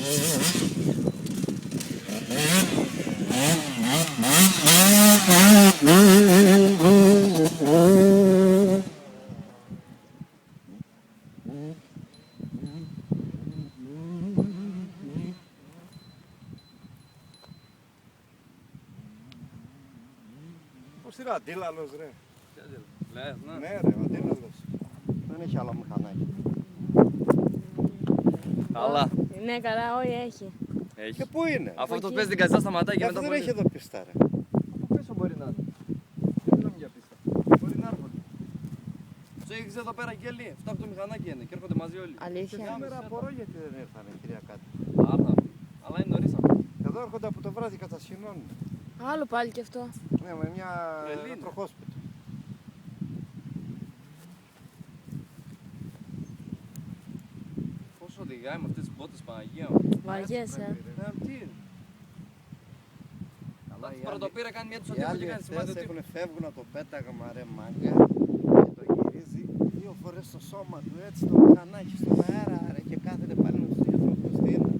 Πώς είναι ο αντίλαλος ρε. Ναι. Ναι ρε, ο αντίλαλος. Δεν έχει άλλο μηχανάκι. Καλά. Ναι, καλά, όχι έχει. Έχει. Και πού είναι. Αφού αυτό Εκεί. παίζει την καζά σταματάει και Αυτό μετά δεν έχει πολύ. εδώ πίστα ρε. Από πίσω μπορεί να είναι. Δεν μιλάμε για πίστα. Μπορεί να έρχονται. Τους έχεις εδώ πέρα και άλλοι. Φτάχνουν το μηχανάκι είναι και έρχονται μαζί όλοι. Αλήθεια. Σήμερα απορώ γιατί δεν ήρθανε Κυριακάτη. Άρα, αλλά είναι νωρίς ακόμα. Εδώ έρχονται από το βράδυ κατασχηνώνουν. Άλλο πάλι και αυτό. Ναι, με μια Τρελή είναι. ηλεκτροχόσπιτο. Πώς οδηγάει με αυτές τις μπότες Παναγία μου. Βαριές, Τι είναι. Αλλά οι Πρώτο πήρα κάνει μια τους Οι αντίθετα άλλοι και κάνει εχθές σημάδι. έχουν φεύγουν από το πέταγμα ρε μάγκα και το γυρίζει 2 φορές στο σώμα του έτσι το μηχανάκι στον αέρα ρε και κάθεται πάλι με τους ανθρώπους τι είναι.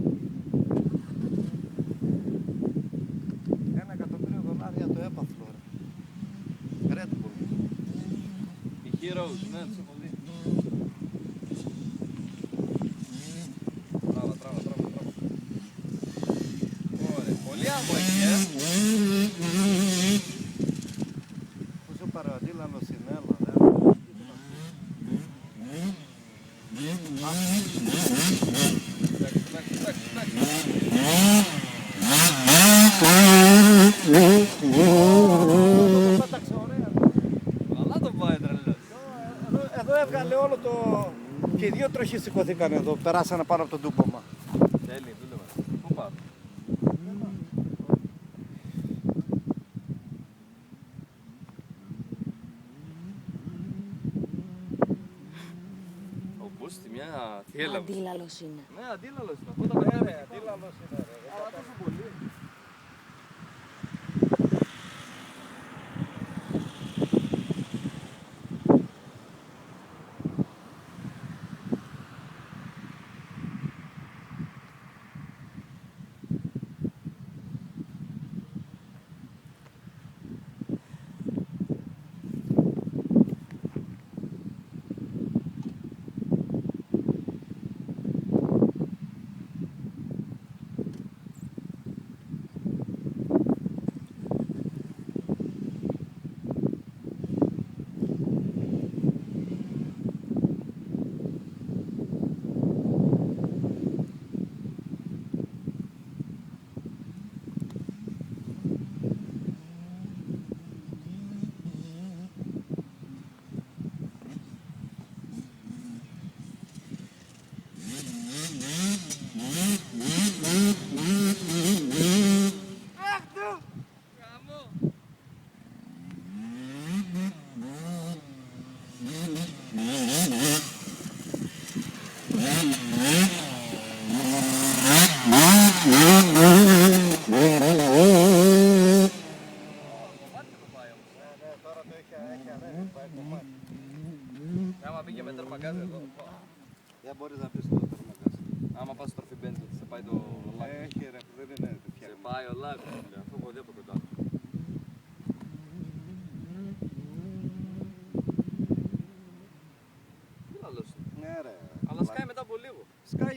$1.000.000 το έπαθλο ρε. Red Bull. Οι Heroes, ναι, τους έχω δει. Τράβα. Ωραία, πολύ άμμο έχει, Πόσο παραδίλαλος είναι έλα ρε. Το πέταξε ωραία. Καλά το πάει τρελός. Εδώ έβγαλε όλο το... Και οι 2 τροχοί σηκωθήκαν εδώ, περάσανε πάνω από το ντούμπομα. Τέλει, δούλευα. Πού πάμε. Ο Μπούστη μια θύελα. Αντίλαλος είναι. Ναι, αντίλαλος είναι. Πού τα πετάμε. Αντίλαλος είναι ρε. Αλλά τόσο πολύ. Άμα πήγε με τερμαγκάζ εδώ. Δεν μπορείς να πεις το τερμαγκάζ. Άμα πας στο τροφιμπέντζο, σε πάει το λάκκο. Έχει ρε, δεν είναι Σε τέτοια. πάει ο λάκκος, αυτό έχω δει από κοντά. Τι λαλός είναι. Ναι ρε. Αλλά σκάει μετά από λίγο. Σκάει